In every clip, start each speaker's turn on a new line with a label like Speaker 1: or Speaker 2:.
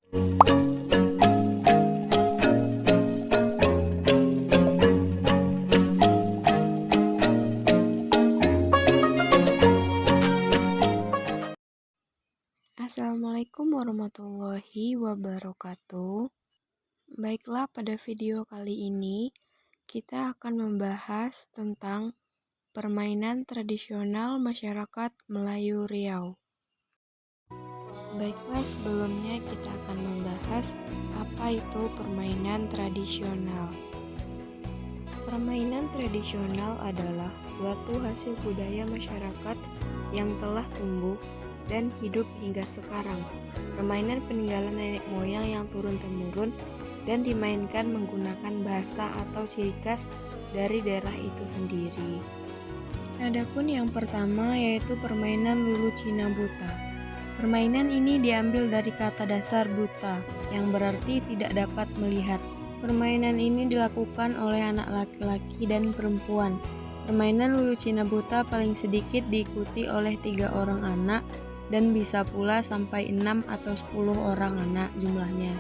Speaker 1: Assalamualaikum warahmatullahi wabarakatuh. Baiklah, pada video kali ini kita akan membahas tentang permainan tradisional masyarakat Melayu Riau. Baiklah, sebelumnya kita akan membahas apa itu permainan tradisional. Permainan tradisional adalah suatu hasil budaya masyarakat yang telah tumbuh dan hidup hingga sekarang. Permainan peninggalan nenek moyang yang turun-temurun dan dimainkan menggunakan bahasa atau ciri khas dari daerah itu sendiri. Adapun yang pertama yaitu permainan lulu Cina buta. Permainan ini diambil dari kata dasar buta, yang berarti tidak dapat melihat. Permainan ini dilakukan oleh anak laki-laki dan perempuan. Permainan lulu Cina buta paling sedikit diikuti oleh 3 orang anak dan bisa pula sampai 6 atau 10 orang anak jumlahnya.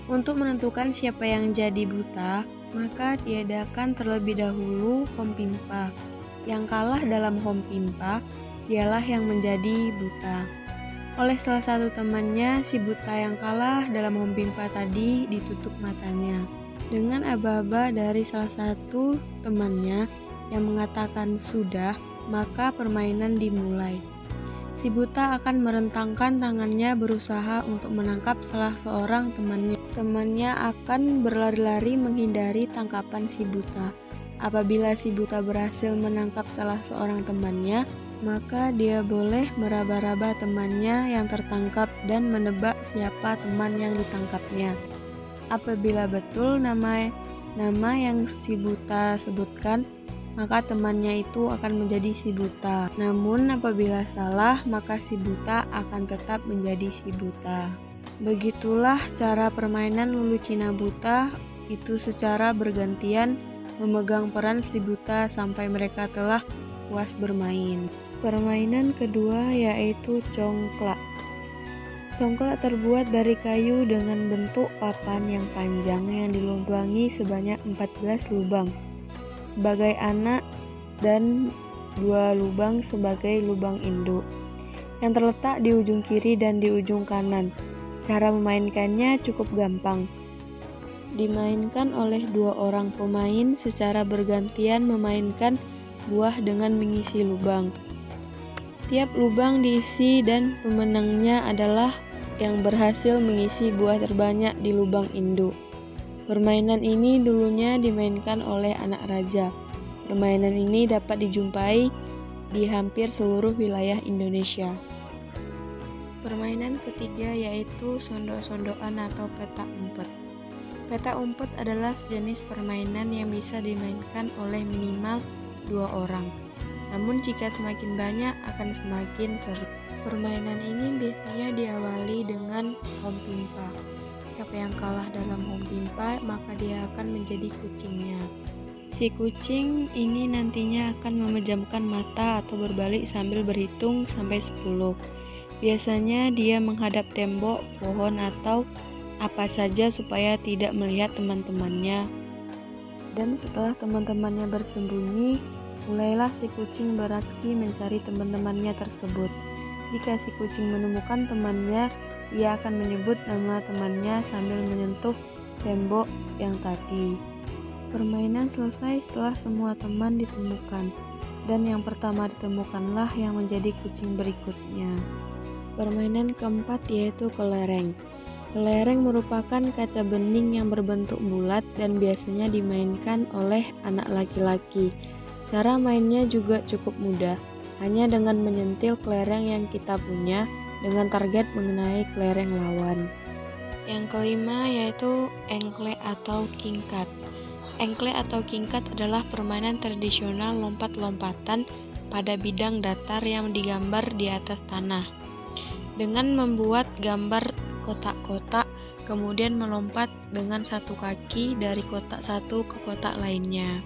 Speaker 1: Untuk menentukan siapa yang jadi buta, maka diadakan terlebih dahulu hompimpa. Yang kalah dalam hompimpa, dialah yang menjadi buta. Oleh salah satu temannya, si buta yang kalah dalam hompimpa tadi ditutup matanya. Dengan aba-aba dari salah satu temannya yang mengatakan sudah, maka permainan dimulai. Si buta akan merentangkan tangannya berusaha untuk menangkap salah seorang temannya. Temannya akan berlari-lari menghindari tangkapan si buta. Apabila si buta berhasil menangkap salah seorang temannya, maka dia boleh meraba-raba temannya yang tertangkap dan menebak siapa teman yang ditangkapnya. Apabila betul nama yang si buta sebutkan, maka temannya itu akan menjadi si buta. Namun apabila salah, maka si buta akan tetap menjadi si buta. Begitulah cara permainan lulu Cina buta itu secara bergantian memegang peran si buta sampai mereka telah puas bermain. Permainan kedua yaitu congklak. Congklak terbuat dari kayu dengan bentuk papan yang panjang yang dilubangi sebanyak 14 lubang sebagai anak dan 2 lubang sebagai lubang induk yang terletak di ujung kiri dan di ujung kanan. Cara memainkannya cukup gampang. Dimainkan oleh 2 orang pemain secara bergantian memainkan buah dengan mengisi lubang. Tiap lubang diisi dan pemenangnya adalah yang berhasil mengisi buah terbanyak di lubang induk. Permainan ini dulunya dimainkan oleh anak raja. Permainan ini dapat dijumpai di hampir seluruh wilayah Indonesia. Permainan ketiga yaitu sondok-sondokan atau petak umpet. Petak umpet adalah sejenis permainan yang bisa dimainkan oleh minimal 2 orang. Namun jika semakin banyak akan semakin seru. Permainan ini biasanya diawali dengan hompimpa. Siapa yang kalah dalam hompimpa, maka dia akan menjadi kucingnya. Si kucing ini nantinya akan memejamkan mata atau berbalik sambil berhitung sampai 10. Biasanya dia menghadap tembok, pohon, atau apa saja supaya tidak melihat teman-temannya. Dan setelah teman-temannya bersembunyi, mulailah si kucing beraksi mencari teman-temannya tersebut. Jika si kucing menemukan temannya, ia akan menyebut nama temannya sambil menyentuh tembok yang tadi. Permainan selesai setelah semua teman ditemukan, dan yang pertama ditemukanlah yang menjadi kucing berikutnya. Permainan keempat yaitu kelereng. Kelereng merupakan kaca bening yang berbentuk bulat dan biasanya dimainkan oleh anak laki-laki. Cara mainnya juga cukup mudah, hanya dengan menyentil kelereng yang kita punya dengan target mengenai kelereng lawan. Yang kelima yaitu engklek atau kingkat. Engklek atau kingkat adalah permainan tradisional lompat-lompatan pada bidang datar yang digambar di atas tanah. Dengan membuat gambar kotak-kotak, kemudian melompat dengan satu kaki dari kotak satu ke kotak lainnya.